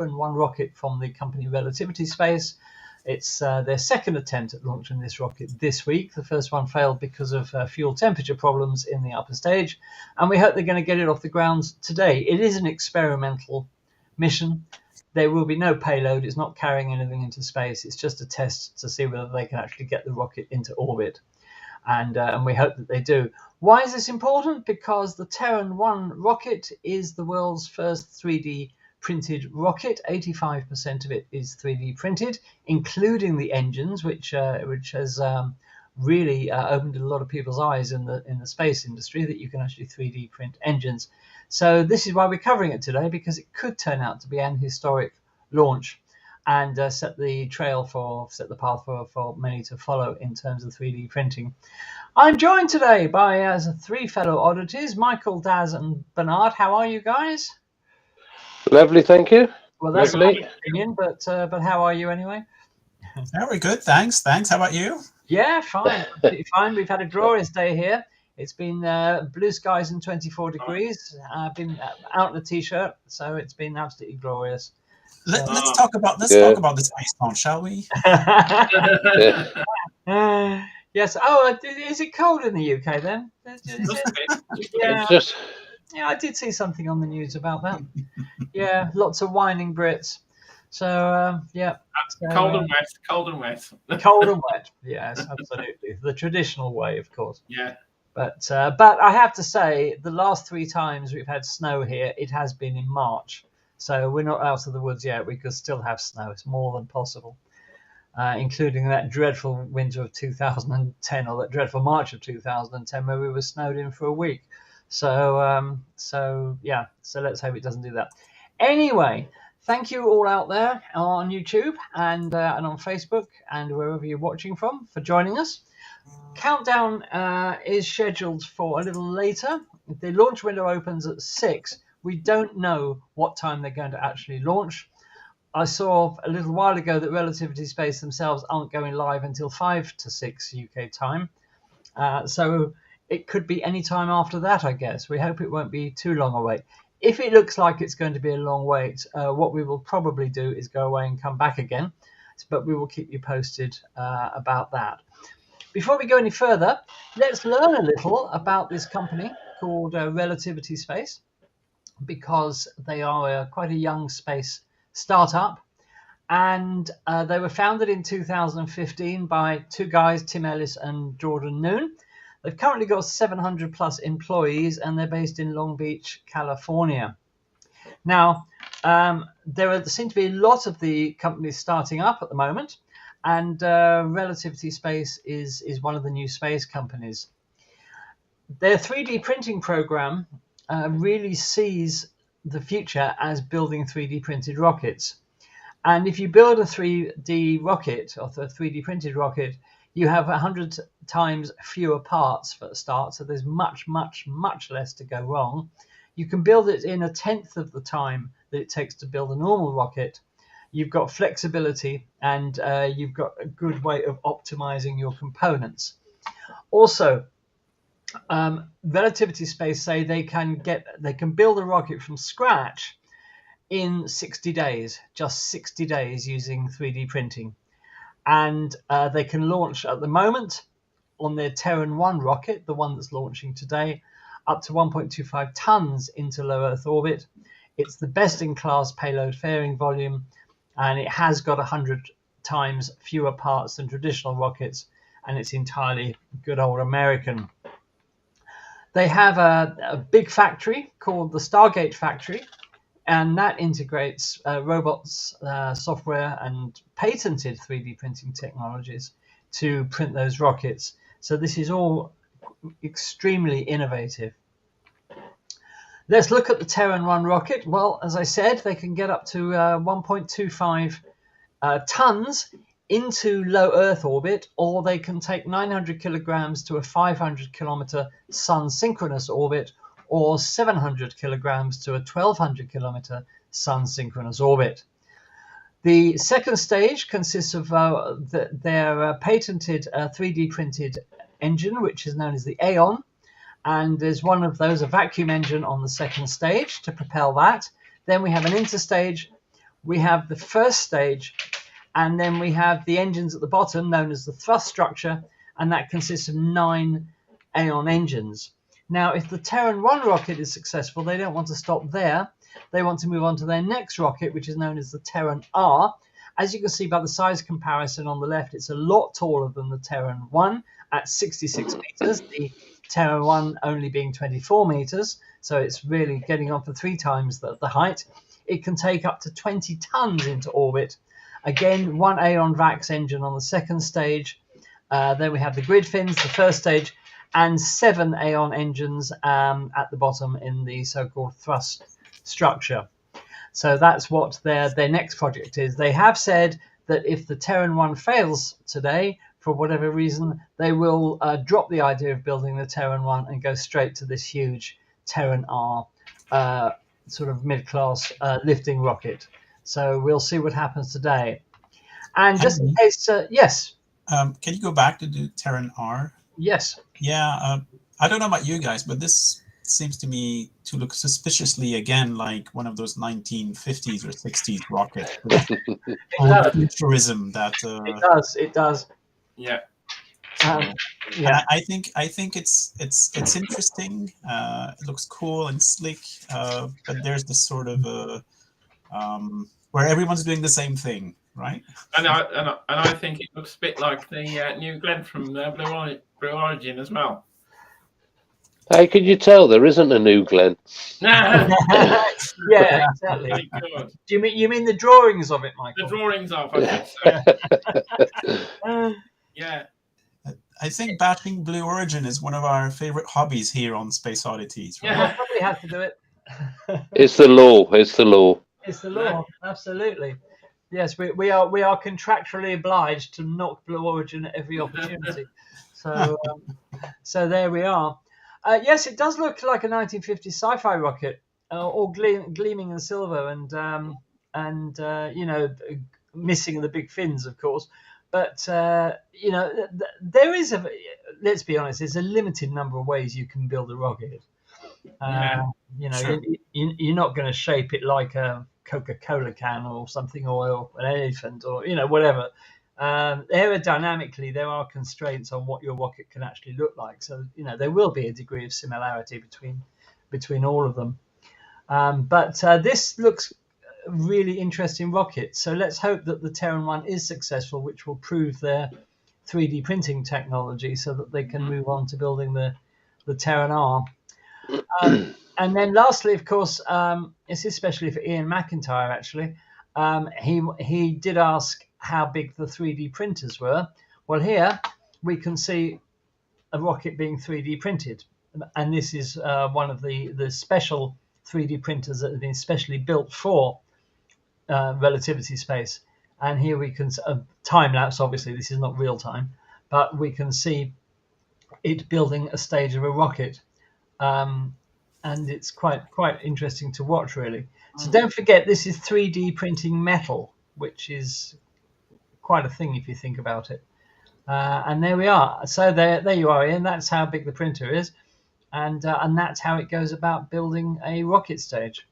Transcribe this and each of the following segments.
Terran-1 rocket from the company Relativity Space. It's their second attempt at launching this rocket this week. The first one failed because of fuel temperature problems in the upper stage, and we hope they're going to get it off the ground today. It is an experimental mission. There will be no payload. It's not carrying anything into space. It's just a test to see whether they can actually get the rocket into orbit, and we hope that they do. Why is this important? Because the Terran-1 rocket is the world's first 3D printed rocket. 85% of it is 3D printed, including the engines, which has really opened a lot of people's eyes in the space industry, that you can actually 3D print engines. So this is why we're covering it today, because it could turn out to be an historic launch and set the path for many to follow in terms of 3D printing. I'm joined today by three fellow oddities, Michael, Daz, and Bernard. How are you guys? Lovely, thank you. Well, that's my opinion, but how are you anyway? Very good, thanks. How about you? Yeah, fine, absolutely fine. We've had a glorious day here. It's been blue skies and 24 degrees. I've been out in a t-shirt, so it's been absolutely glorious. Let's talk about the space launch, shall we? Yes. Oh, is it cold in the UK then? Yeah. Yeah, I did see something on the news about that. Yeah, lots of whining Brits. So yeah, cold and wet. Cold and wet. Yes, absolutely. The traditional way, of course. Yeah. But I have to say, the last 3 times we've had snow here, it has been in March. So we're not out of the woods yet. We could still have snow. It's more than possible, including that dreadful winter of 2010 or that dreadful March of 2010 where we were snowed in for a week. So yeah. So let's hope it doesn't do that. Anyway, thank you all out there on YouTube and on Facebook and wherever you're watching from for joining us. Countdown is scheduled for a little later. The launch window opens at 6. We don't know what time they're going to actually launch. I saw a little while ago that Relativity Space themselves aren't going live until 5 to 6 UK time. So it could be any time after that, I guess. We hope it won't be too long a wait. If it looks like it's going to be a long wait, what we will probably do is go away and come back again. But we will keep you posted about that. Before we go any further, let's learn a little about this company called Relativity Space, because they are quite a young space startup. And they were founded in 2015 by 2 guys, Tim Ellis and Jordan Noon. They've currently got 700 plus employees, and they're based in Long Beach, California. Now, there seem to be a lot of the companies starting up at the moment, and Relativity Space is one of the new space companies. Their 3D printing program really sees the future as building 3D printed rockets. And if you build a 3D rocket or a 3D printed rocket, you have 100 times fewer parts for the start. So there's much, much, much less to go wrong. You can build it in 1/10 of the time that it takes to build a normal rocket. You've got flexibility, and you've got a good way of optimizing your components. Also, Relativity Space say they can build a rocket from scratch in 60 days, just 60 days using 3D printing. And they can launch at the moment on their Terran-1 rocket, the one that's launching today, up to 1.25 tons into low Earth orbit. It's the best in class payload fairing volume, and it has got 100 times fewer parts than traditional rockets, and it's entirely good old American. They have a big factory called the Stargate factory, and that integrates robots, software, and patented 3D printing technologies to print those rockets. So this is all extremely innovative. Let's look at the Terran-1 rocket. Well, as I said, they can get up to 1.25 tons into low Earth orbit, or they can take 900 kilograms to a 500 kilometer sun synchronous orbit, or 700 kilograms to a 1200 kilometer sun synchronous orbit. The second stage consists of their patented 3D printed engine, which is known as the Aeon. And there's one of those, a vacuum engine on the second stage to propel that. Then we have an interstage, we have the first stage, and then we have the engines at the bottom, known as the thrust structure, and that consists of 9 Aeon engines. Now, if the Terran-1 rocket is successful, they don't want to stop there. They want to move on to their next rocket, which is known as the Terran-R. As you can see by the size comparison on the left, it's a lot taller than the Terran-1 at 66 meters, the Terran-1 only being 24 meters, so it's really getting on for 3 times the height. It can take up to 20 tons into orbit. Again, 1 Aeon VAX engine on the second stage. Then we have the grid fins, the first stage, and 7 Aeon engines at the bottom in the so-called thrust structure. So that's what their next project is. They have said that if the Terran-1 fails today, for whatever reason, they will drop the idea of building the Terran-1 and go straight to this huge Terran-R sort of mid-class lifting rocket. So we'll see what happens today. And just in case, yes. Can you go back to the Terran-R? Yes. Yeah, I don't know about you guys, but this seems to me to look suspiciously again like one of those 1950s or 60s rockets. Futurism that it does. Yeah. Yeah. And I think it's interesting. It looks cool and slick, but there's this sort of where everyone's doing the same thing, right? And I think it looks a bit like the new Glenn from Blue Origin as well. How can you tell there isn't a new Glenn? Yeah, exactly. Do you mean the drawings of it, Michael? The drawings of it. Yeah. I think batching Blue Origin is one of our favorite hobbies here on Space Oddities. Right? Yeah, we'll probably have to do it. It's the law. It's the law. It's the law. Absolutely. Yes, we are contractually obliged to knock Blue Origin at every opportunity. So so there we are. Yes, it does look like a 1950s sci-fi rocket, all gleaming in silver and you know, missing the big fins, of course. But you know, there is let's be honest, there's a limited number of ways you can build a rocket. You know, sure. You're not going to shape it like a Coca-Cola can or something, or an elephant, or you know, whatever. Aerodynamically, there are constraints on what your rocket can actually look like. So you know, there will be a degree of similarity between all of them. But this looks a really interesting rocket. So let's hope that the Terran-1 is successful, which will prove their 3D printing technology, so that they can move on to building the Terran-R. And then lastly, of course, it's especially for Ian McIntyre, actually. He did ask how big the 3D printers were. Well, here we can see a rocket being 3D printed. And this is one of the special 3D printers that have been specially built for Relativity Space. And here we can, time-lapse, obviously, this is not real time, but we can see it building a stage of a rocket. And it's quite interesting to watch, really. So don't forget, this is 3D printing metal, which is quite a thing if you think about it. And there we are. So there you are, Ian. That's how big the printer is, and that's how it goes about building a rocket stage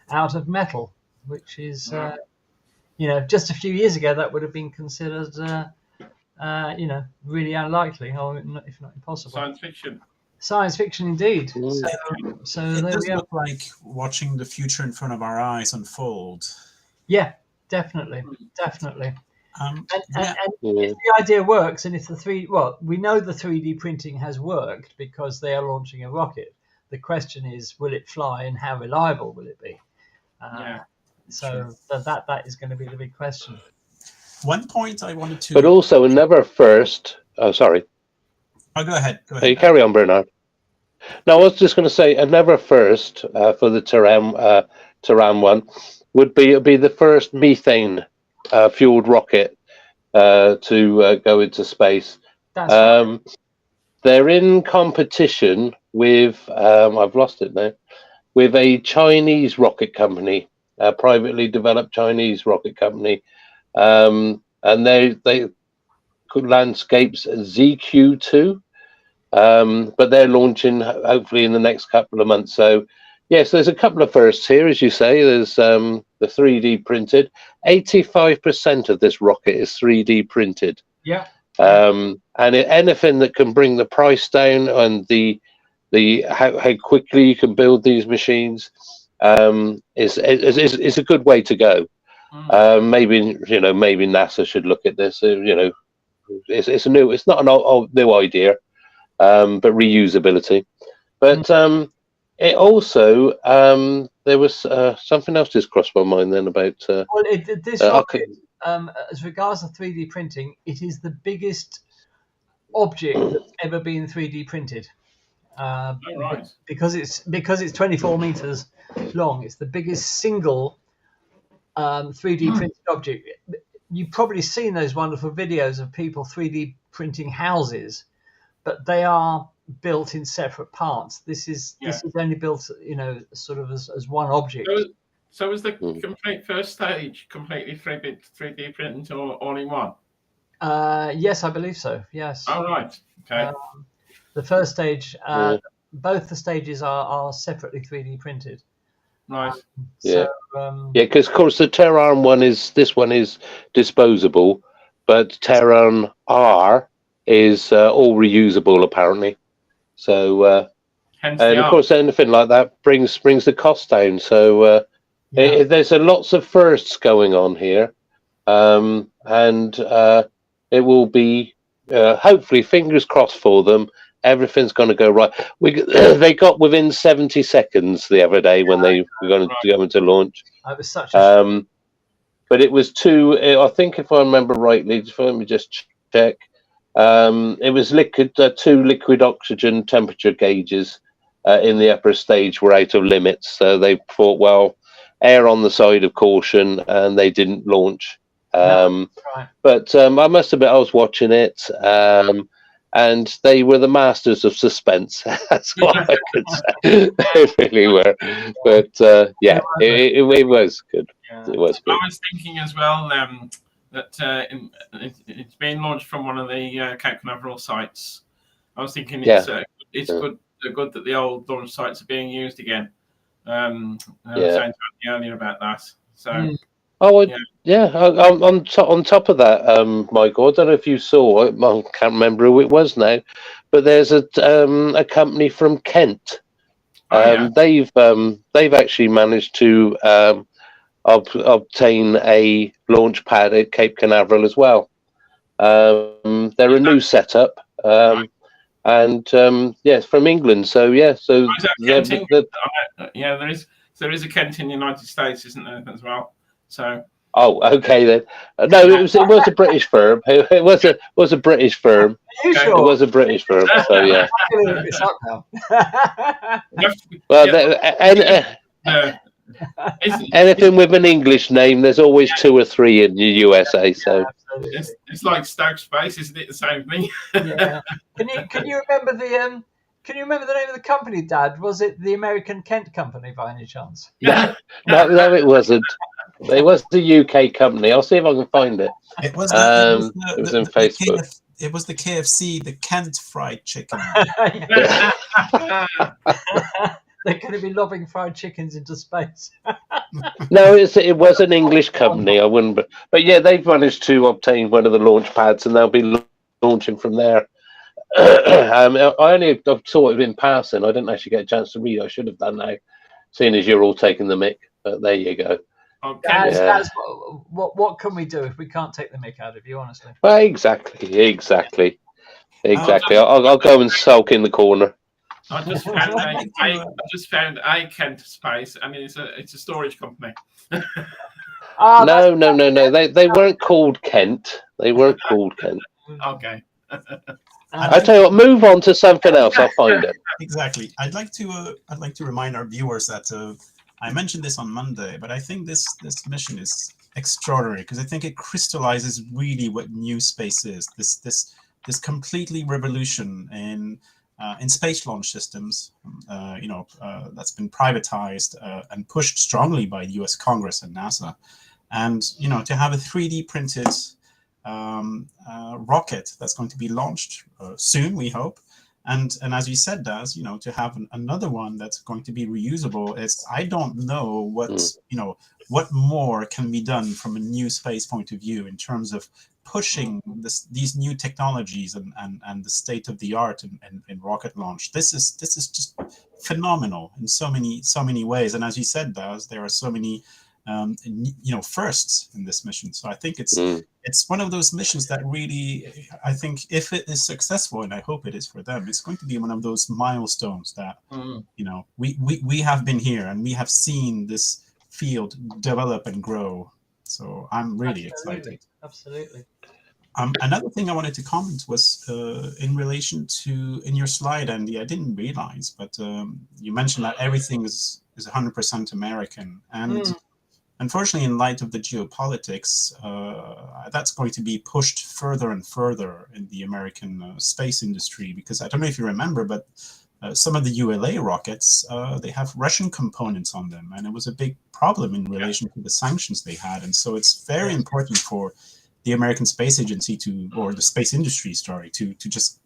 out of metal, which is, you know, just a few years ago that would have been considered, you know, really unlikely, or if not impossible. Science fiction. Science fiction, indeed. So it does look like watching the future in front of our eyes unfold. Yeah, definitely. And Yeah. if the idea works, and if we know the 3D printing has worked because they are launching a rocket. The question is, will it fly, and how reliable will it be? So that is going to be the big question. One point I wanted to... But also another first... Oh, sorry. Oh, go ahead. You carry on, Bernard. No, I was just going to say another first for the Terran-1 would be the first methane fueled rocket to go into space. That's right. They're in competition with I've lost it now, with a Chinese rocket company, a privately developed Chinese rocket company, and they could landscapes ZQ2, but they're launching hopefully in the next couple of months. So Yes, there's a couple of firsts here, as you say. There's the 3D printed. 85% of this rocket is 3D printed. Yeah. And anything that can bring the price down and the how quickly you can build these machines is a good way to go. Maybe maybe NASA should look at this. It's not an old new idea, but reusability. But it also there was something else just crossed my mind then about. Well, this rocket, as regards to 3D printing, it is the biggest object that's ever been 3D printed. Right. Because it's 24 meters long. It's the biggest single 3D printed object. You've probably seen those wonderful videos of people 3D printing houses, but they are built in separate parts. This is only built, sort of as one object. So was the complete first stage completely 3D printed all in one? Yes, I believe so. Yes. Oh, right. Okay. The first stage, both the stages are separately 3D printed. Right. Because of course the Terran-1 is disposable, but Terran-R is all reusable apparently. So and of course anything like that brings the cost down. So there's lots of firsts going on here, and it will be hopefully, fingers crossed for them. Everything's going to go right. They got within 70 seconds the other day when they were going to go into launch. It was such a but it was I think if I remember rightly, let me just check. It was two liquid oxygen temperature gauges in the upper stage were out of limits. So they thought, well, err on the side of caution, and they didn't launch. But I must admit, I was watching it. And they were the masters of suspense. That's what I could say. They really were. But it was good. It was good. I was thinking as well that it's being launched from one of the Cape Canaveral sites. I was thinking it's good that the old launch sites are being used again. I was saying to Andy earlier about that. So. On top of that, Michael, I don't know if you saw, I can't remember who it was now, but there's a company from Kent. They've actually managed to obtain a launch pad at Cape Canaveral as well. They're a new setup, and it's from England. So there is a Kent in the United States, isn't there, as well? So. Oh, okay then. No, it was a British firm. It was a British firm. Are you sure? It was a British firm. So yeah. I'm going to look this up now. Well, anything with an English name, there's always two or three in the USA. So it's like Stoke Space, isn't it? The same thing. Yeah. Can you remember the name of the company, Dad? Was it the American Kent Company by any chance? No, it wasn't. It was the UK company. I'll see if I can find it. It was it was in Facebook. It was the KFC, the Kent fried chicken. They're going to be lobbing fried chickens into space. No, it was an English company. I wouldn't, but yeah, they've managed to obtain one of the launch pads, and they'll be launching from there. I only saw it in passing. I didn't actually get a chance to read. I should have done now, seeing as you're all taking the mick. But there you go. Okay. What can we do if we can't take the mick out of you, honestly? Well, exactly. I'll go and sulk in the corner. I just found a Kent Space. I mean, it's a storage company. No. They weren't called Kent. They weren't called Kent. Okay. I tell you what, move on to something else. I'll find it. Exactly. I'd like to remind our viewers that I mentioned this on Monday, but I think this mission is extraordinary because I think it crystallizes really what new space is. This completely revolution in space launch systems. That's been privatized and pushed strongly by the U.S. Congress and NASA, and to have a 3D printed rocket that's going to be launched soon, we hope, And as you said, Daz, to have another one that's going to be reusable, I don't know what more can be done from a new space point of view in terms of pushing these new technologies and the state of the art in rocket launch. This is just phenomenal in so many ways. And as you said, Daz, there are so many firsts in this mission. So I think it's one of those missions that really, I think, if it is successful, and I hope it is for them, it's going to be one of those milestones that we have been here and we have seen this field develop and grow. So I'm really excited. Absolutely. Another thing I wanted to comment was in relation to, in your slide, Andy, I didn't realize, but you mentioned that everything is 100% American. And unfortunately, in light of the geopolitics, that's going to be pushed further and further in the American space industry, because I don't know if you remember, but some of the ULA rockets, they have Russian components on them, and it was a big problem in relation to the sanctions they had. And so it's very important for the American Space Agency or the space industry, to just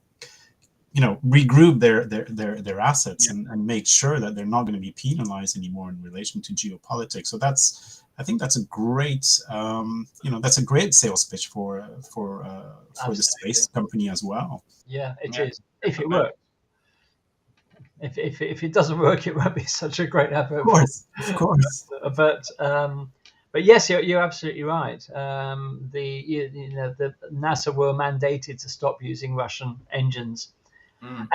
regroup their assets and make sure that they're not going to be penalized anymore in relation to geopolitics. So I think that's a great that's a great sales pitch for the space company as well. Yeah, it is, if it works. If it doesn't work, it won't be such a great effort. Of course. But yes, you're absolutely right. The NASA were mandated to stop using Russian engines, and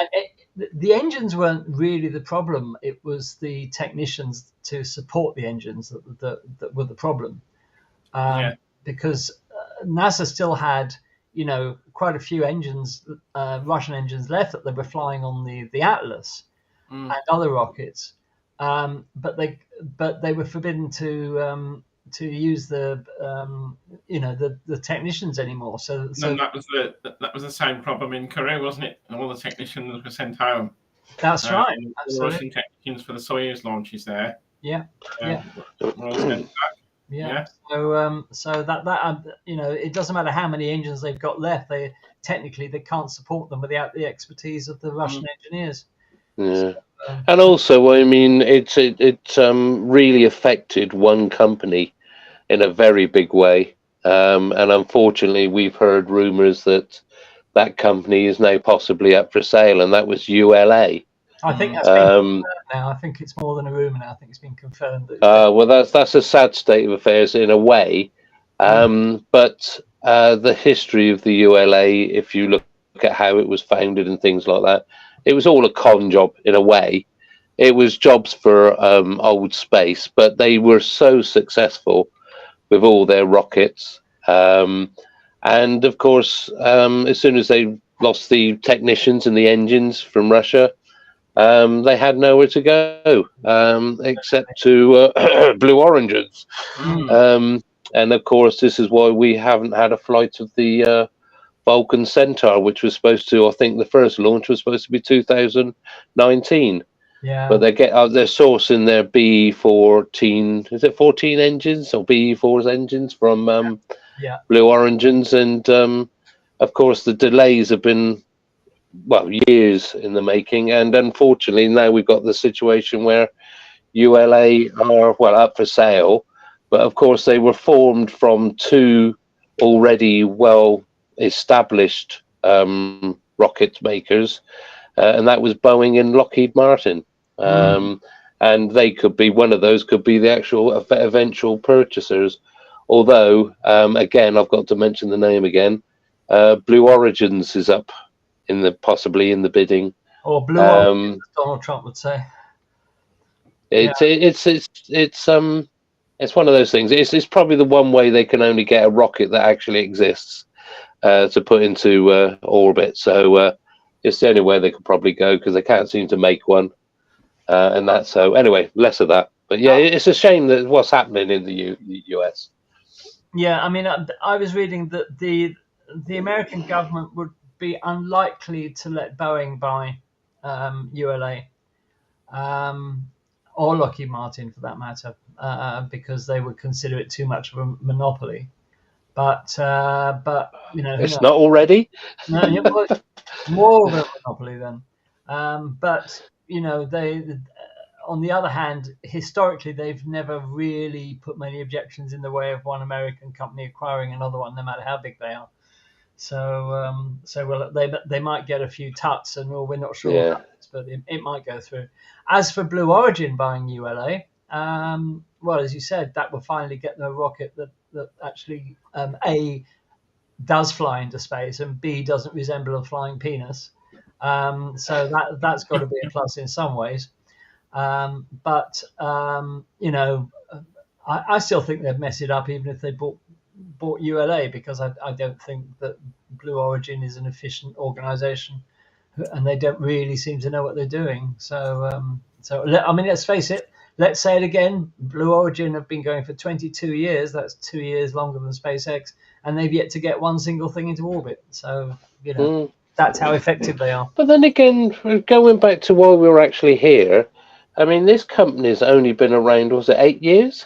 the engines weren't really the problem. It was the technicians to support the engines that were the problem, because NASA still had quite a few engines, Russian engines left that they were flying on the Atlas and other rockets, but they were forbidden to use the technicians anymore. So that was the same problem in Korea, wasn't it? And all the technicians were sent home. That's right. The Russian technicians for the Soyuz launches there. Yeah. Were all sent back. Yeah. So that it doesn't matter how many engines they've got left. They can't support them without the expertise of the Russian engineers. Yeah. And also, I mean, it really affected one company in a very big way. And unfortunately, we've heard rumors that company is now possibly up for sale, and that was ULA. I think that's been confirmed now. I think it's more than a rumor now. I think it's been confirmed. Well, that's a sad state of affairs in a way. But the history of the ULA, if you look at how it was founded and things like that, it was all a con job in a way. It was jobs for old space, but they were so successful with all their rockets. And of course, as soon as they lost the technicians and the engines from Russia, they had nowhere to go except to Blue Origins. And of course, this is why we haven't had a flight of the Vulcan Centaur, which was supposed to, I think the first launch was supposed to be 2019. Yeah. But they're sourcing their BE-14, is it 14 engines or BE-4's engines from Blue Origins, and of course the delays have been years in the making, and unfortunately now we've got the situation where ULA are up for sale, but of course they were formed from two already well established rocket makers, and that was Boeing and Lockheed Martin. And they could be, one of those could be the actual eventual purchasers. Although, again, I've got to mention the name again. Blue Origins is up possibly in the bidding. Or Blue Origins, as Donald Trump would say. It's one of those things. It's probably the one way they can only get a rocket that actually exists to put into orbit. So it's the only way they could probably go, because they can't seem to make one. And that's so. Anyway, less of that. But yeah, it's a shame that what's happening in the US. Yeah, I mean, I was reading that the American government would be unlikely to let Boeing buy ULA or Lockheed Martin, for that matter, because they would consider it too much of a monopoly. But it's not already. No, more of a monopoly then. But they on the other hand, historically, they've never really put many objections in the way of one American company acquiring another one, no matter how big they are. So, well, they might get a few tuts, and we're not sure what happens, but it might go through. As for Blue Origin buying ULA, well, as you said, that will finally get the rocket that actually A, does fly into space, and B, doesn't resemble a flying penis. So that's got to be a plus in some ways. But I still think they'd mess it up even if they bought ULA, because I don't think that Blue Origin is an efficient organization, and they don't really seem to know what they're doing. So I mean, let's face it. Let's say it again. Blue Origin have been going for 22 years. That's 2 years longer than SpaceX, and they've yet to get one single thing into orbit. So that's how effective they are. But then again, going back to why we were actually here, I mean, this company's only been around, was it 8 years?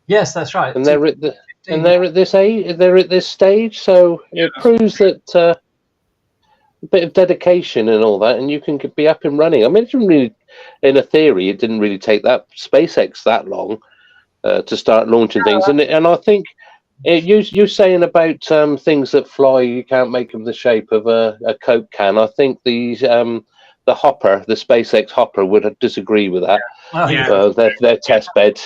Yes, that's right. And they're at they're at this stage, so it proves that a bit of dedication and all that, and you can be up and running. I mean, it didn't really, in a theory, it didn't really take that SpaceX that long to start launching things, and I think you saying about things that fly, you can't make them the shape of a Coke can. I think the hopper, the SpaceX hopper, would disagree with that. Their test bed.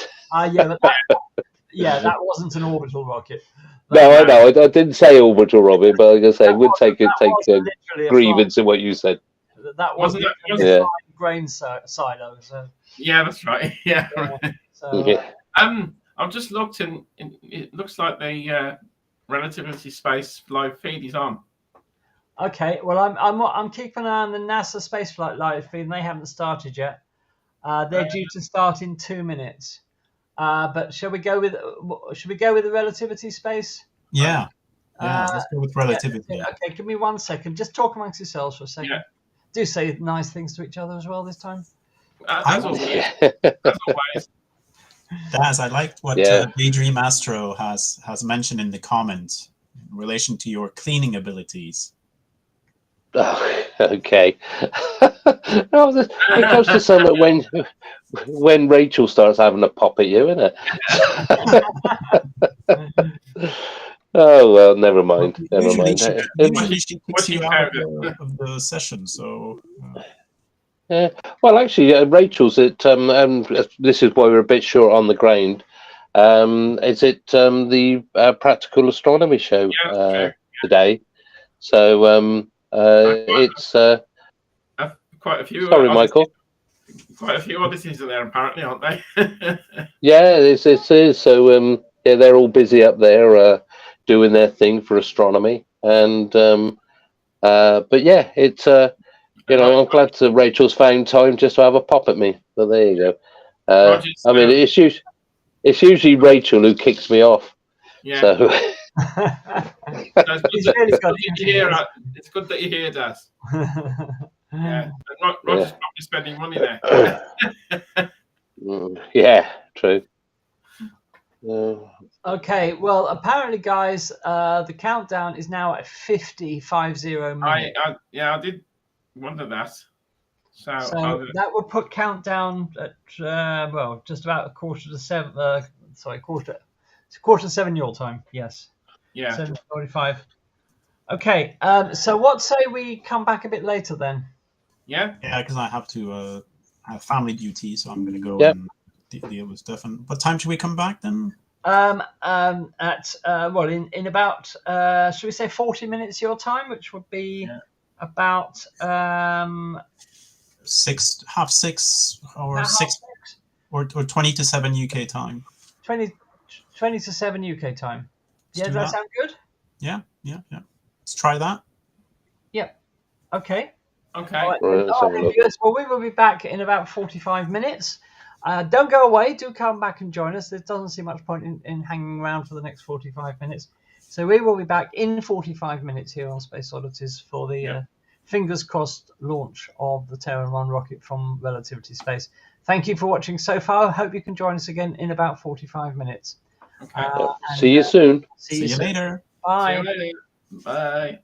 That wasn't an orbital rocket. I know. I didn't say orbital, Robin, but like I say, it would take grievance in what you said. That wasn't a grain silo. So. Yeah, that's right. Yeah. I've just looked, and it looks like the Relativity Space live feed is on. Okay. Well, I'm keeping an eye on the NASA spaceflight live feed, and they haven't started yet. They're due to start in 2 minutes. But shall we go with the Relativity Space? Yeah. Let's go with Relativity. Okay, give me 1 second. Just talk amongst yourselves for a second. Yeah. Do say nice things to each other as well this time. As always. Daz, I liked what Daydream Astro has mentioned in the comments in relation to your cleaning abilities. Oh, okay. It goes to something when Rachel starts having a pop at you, isn't it? Oh well, never mind. Usually she kicks you out of the session. So. Well, actually, Rachel's at. This is why we're a bit short on the ground. Is it the Practical Astronomy show today? So it's quite a few. Sorry, Michael. Quite a few odysseys are there, apparently, aren't they? Yeah, it is. So they're all busy up there doing their thing for astronomy, and but yeah, it's I'm glad that Rachel's found time just to have a pop at me. But there you go. I mean, it's usually Rachel who kicks me off. Yeah. So. It's good that you're here, Daz. Yeah. Roger's probably spending money there. Yeah, true. Okay, well, apparently, guys, the countdown is now at 50 minutes. I did wonder that. So that would put countdown at just about 6:45. It's 6:45 your time. Yes. Yeah. 7:45. Okay. So what say we come back a bit later then? Yeah. Yeah, because I have to have family duty, so I'm going to go and deal with stuff. And what time should we come back then? In about should we say 40 minutes your time, which would be about 6:30 or 6 or 20 to 7 UK time. 20 to 7 UK time. Does that sound good? Yeah. Let's try that. Yep. Okay. Right, well, we will be back in about 45 minutes. Don't go away. Do come back and join us. There doesn't seem much point in hanging around for the next 45 minutes. So we will be back in 45 minutes here on Space Oddities for the fingers crossed launch of the Terran-1 rocket from Relativity Space. Thank you for watching so far. I hope you can join us again in about 45 minutes. Okay. See you soon. See you later. Bye. See you later. Bye.